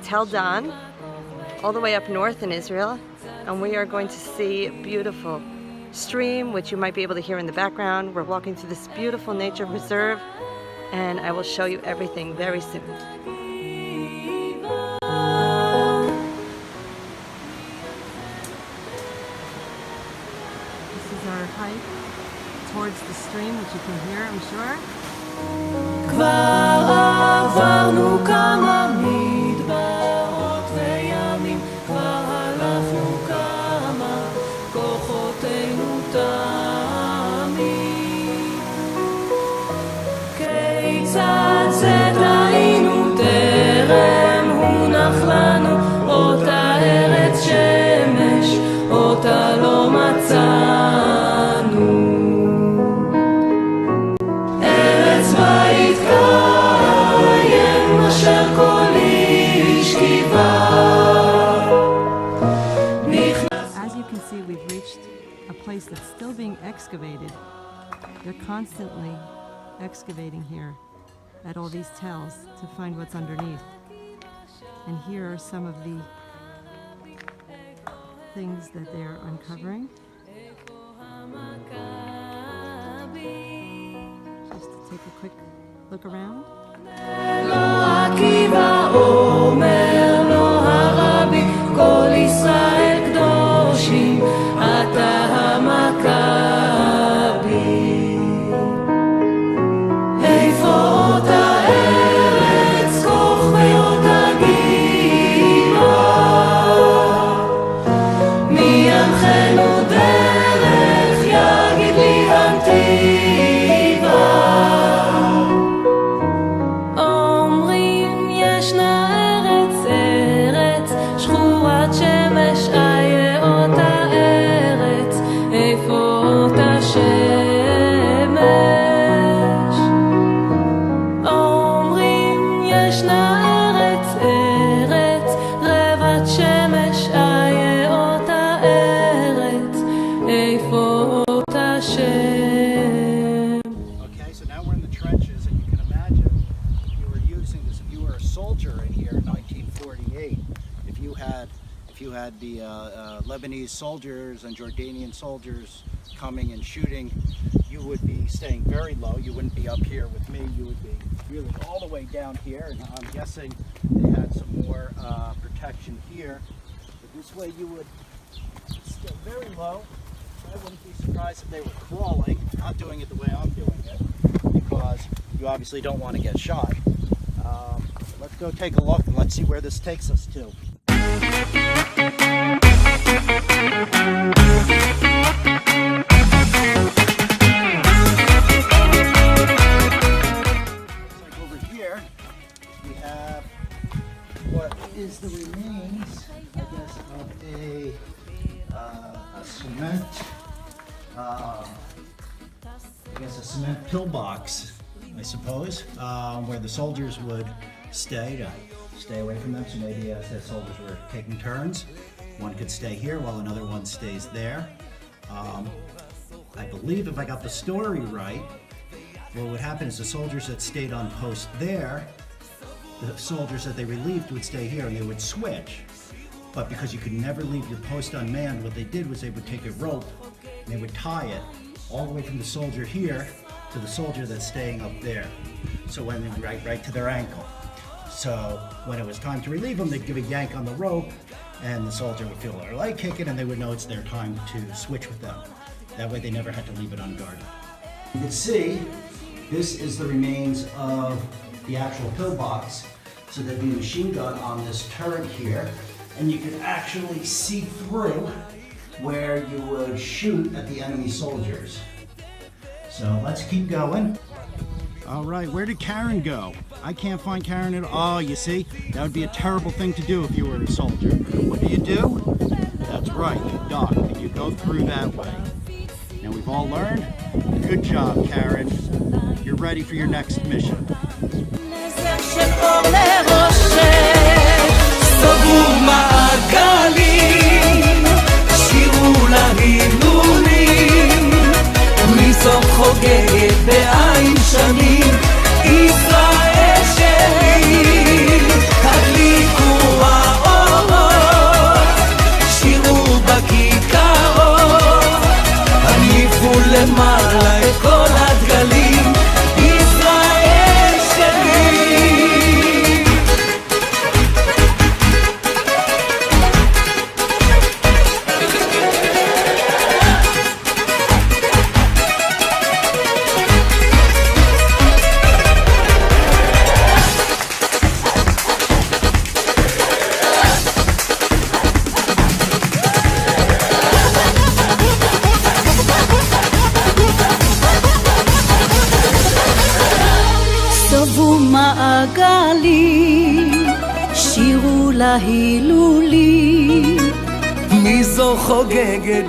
Tel Dan, all the way up north in Israel, and we are going to see a beautiful stream, which you might be able to hear in the background. We're walking through this beautiful nature reserve, and I will show you everything very soon. This is our hike towards the stream, which you can hear, I'm sure. כבר עברנו כמה מדברות וימים, כבר הלכנו כמה כוחותינו תמיד. כיצד זה ראינו טרם הונח לנו אותה ארץ שמש, אותה לא מצאנו. As you can see, we've reached a place that's still being excavated. They're constantly excavating here at all these tells to find what's underneath. And here are some of the things that they're uncovering. Just to take a quick look around. Omer lo Arazi, כל ישראל קדושים, אתה המכבי. איפה אותה ארץ, כוכביות הגבעה? מי ינחנו דרך, יגיד לי הנתיבה. The Lebanese soldiers and Jordanian soldiers coming and shooting, you would be staying very low. You wouldn't be up here with me. You would be really all the way down here. And I'm guessing they had some more protection here. But this way you would stay very low. I wouldn't be surprised if they were crawling, not doing it the way I'm doing it, because you obviously don't want to get shot. Let's go take a look and let's see where this takes us to. Over here we have what is the remains, I guess, of a cement, a cement pillbox, I suppose, where the soldiers would stay away from them. So maybe as the soldiers were taking turns, one could stay here while another one stays there. I believe if I got the story right, what would happen is the soldiers that stayed on post there, the soldiers that they relieved would stay here and they would switch. But because you could never leave your post unmanned, what they did was they would take a rope and they would tie it all the way from the soldier here to the soldier that's staying up there. So when they right to their ankle. So when it was time to relieve them, they'd give a yank on the rope and the soldier would feel their leg kicking and they would know it's their time to switch with them. That way they never had to leave it unguarded. You can see this is the remains of the actual pillbox. So there'd be a machine gun on this turret here and you could actually see through where you would shoot at the enemy soldiers. So let's keep going. All right, where did Karen go? I can't find Karen at all. Oh, you see, that would be a terrible thing to do if you were a soldier. What do? That's right, you duck and you go through that way. Now we've all learned. Good job, Karen. You're ready for your next mission. סוף חוגגת בעין שנים ישראל שלי הדליקו למעלה את כל הדגלים, ישראל שלי. מעגלים, שירו להילולים, מי זו חוגגת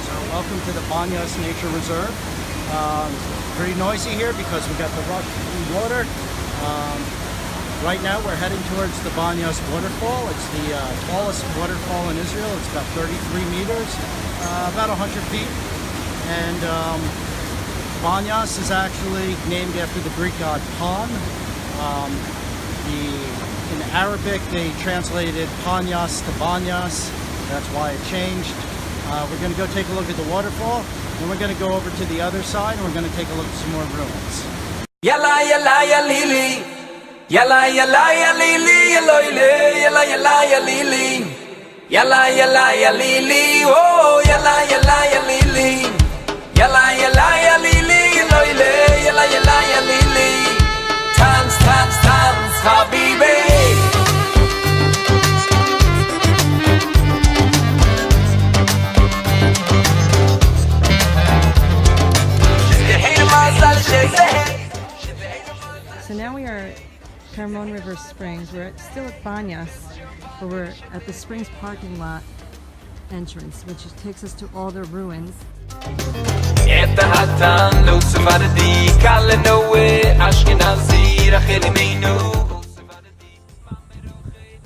So welcome to the Banias Nature Reserve. Pretty noisy here because we got the rush water. Right now we're heading towards the Banias waterfall. It's the tallest waterfall in Israel. It's about 33 meters, about 100 feet. And Banias is actually named after the Greek god Pan. In Arabic they translated Panias to Banias. That's why it changed. We're going to go take a look at the waterfall, and we're going to go over to the other side, and we're going to take a look at some more ruins. Yalla yalla ya lili, yalla yalla ya lili, yalla yalla ya lili, yalla yalla ya lili, oh yalla yalla ya lili, yalla yalla ya lili, yalla yalla ya lili. Tanz tanz tanz habibi. So now we are at Hermon River Springs. We're still at Banias, but we're at the Springs parking lot entrance, which takes us to all the ruins.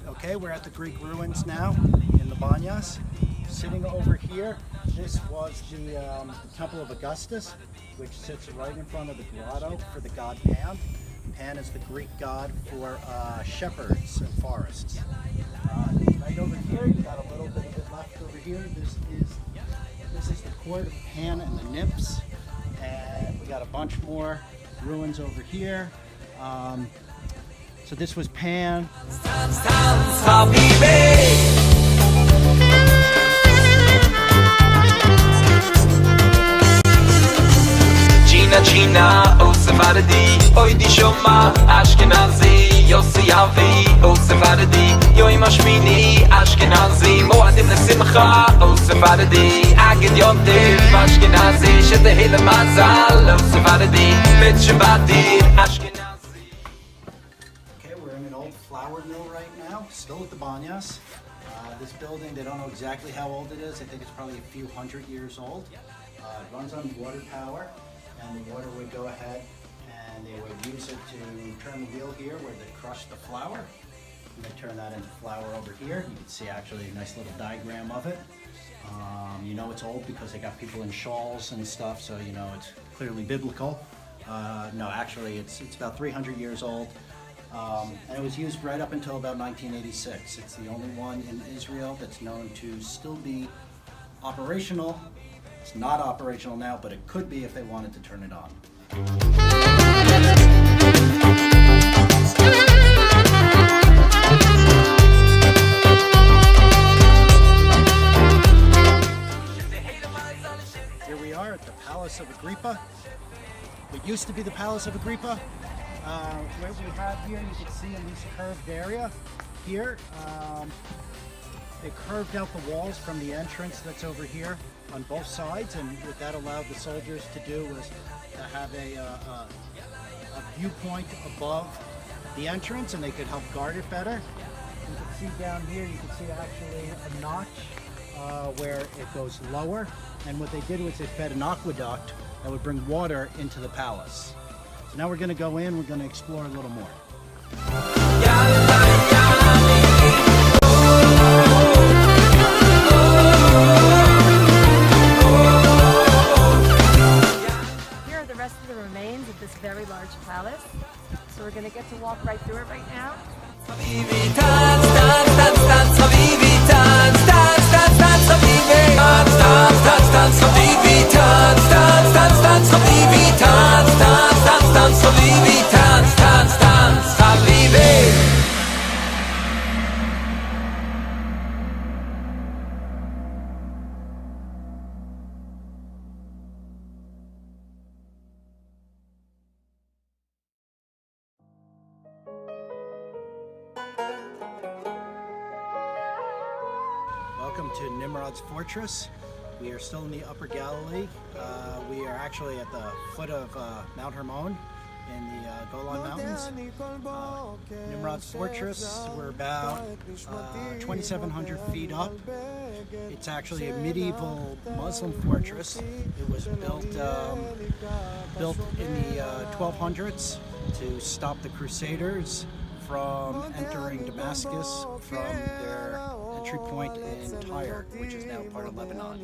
Okay, we're at the Greek ruins now in the Banias. Sitting over here, this was the Temple of Augustus, which sits right in front of the grotto for the god Pan. Pan is the Greek god for shepherds and forests. Right over here, you got a little bit of it left over here. This is the court of Pan and the nymphs, and we got a bunch more ruins over here. So this was Pan. China, oh Sephardi, oi di shoma, Ashkenazi, Yossi Avi, oh Sephardi, Yoi Mashmini, Ashkenazi, Moadim Nesimcha, oh Sephardi, Agid Yontiv, Ashkenazi, Shete Hele Mazal, oh Sephardi, Bet Shabati, Ashkenazi. Okay, we're in an old flour mill right now, still at the Banias. This building, they don't know exactly how old it is. I think it's probably a few hundred years old. It runs on water power. And the water would go ahead and they would use it to turn the wheel here where they crush the flour. And they turn that into flour over here. You can see actually a nice little diagram of it. You know it's old because they got people in shawls and stuff, so you know it's clearly biblical. No, actually it's about 300 years old. And it was used right up until about 1986. It's the only one in Israel that's known to still be operational. It's not operational now, but it could be if they wanted to turn it on. Here we are at the Palace of Agrippa. It used to be the Palace of Agrippa. Where we have here, you can see in this curved area here, they curved out the walls from the entrance that's over here on both sides, and what that allowed the soldiers to do was to have a viewpoint above the entrance, and they could help guard it better. You can see down here, you can see actually a notch where it goes lower, and what they did was they fed an aqueduct that would bring water into the palace. So now we're going to go in, we're going to explore a little more. This very large palace. So we're going to get to walk right through it right now. Dance, dance, dance, dance, dance, to Nimrod's fortress. We are still in the Upper Galilee. We are actually at the foot of Mount Hermon in the Golan Mountains. Nimrod's fortress, we're about 2,700 feet up. It's actually a medieval Muslim fortress. It was built in the 1200s to stop the Crusaders from entering Damascus from their entry point in Tyre, which is now part of Lebanon.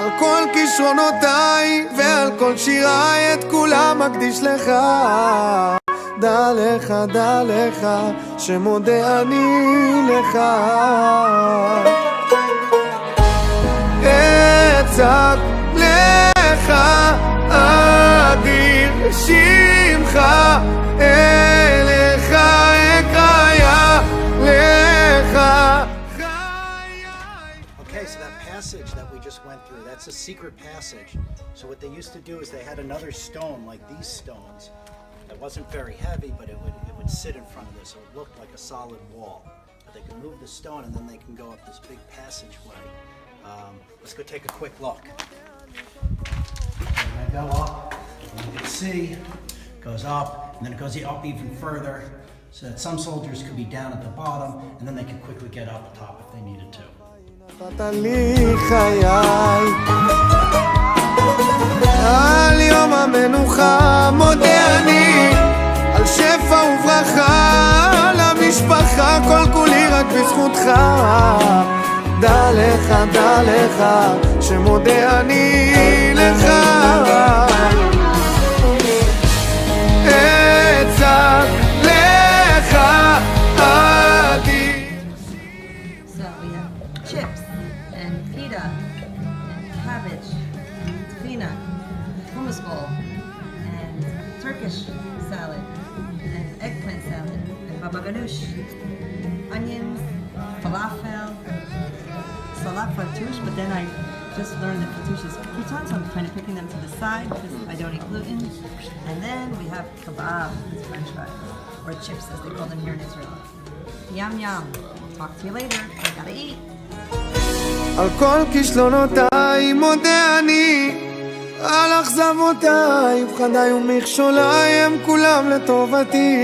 על כל כישרונותיי ועל כל שיריי את כולם מקדיש לך. דע לך שמודה אני לך. אצעק לך אדיר שמך, אליך אקרא לך. Okay, so that passage that we just went through, that's a secret passage. So what they used to do is they had another stone like these stones that wasn't very heavy, but it would sit in front of this, so it looked like a solid wall. But they could move the stone and then they can go up this big passageway. Let's go take a quick look. When I go up, you can see it goes up, and then it goes up even further, so that some soldiers could be down at the bottom, and then they could quickly get up top if they needed to. נתת לי חיי על יום המנוחה מודה אני על שפע וברכה למשפחה כל כולי רק בזכותך דע לך שמודה אני לך אצעק לך עדי. So we have chips and pita and cabbage and tafina, hummus bowl and Turkish salad and eggplant salad and baba ganoush, onions, falafel, salat fattoush, but then I just learned that fattoush is crouton, so I'm kind of picking them to the side because I don't eat gluten. And then we have kebab, it's French fries, or chips as they call them here in Israel. Yum yum. Talk to you later. I gotta eat. על כל כישלונותיי מודה אני על אכזבותיי פחדיי ומכשוליי הם כולם לטובתי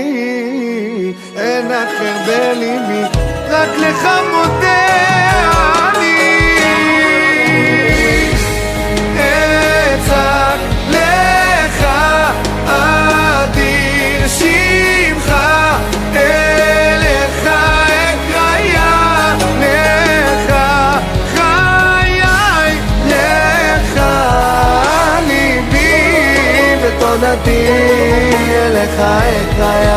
אין אחר בליבי רק לך מודה אני אצעק לך אדיר שמך אליך אקרא לך חיי לך ליבי ותודתי אליך אקרא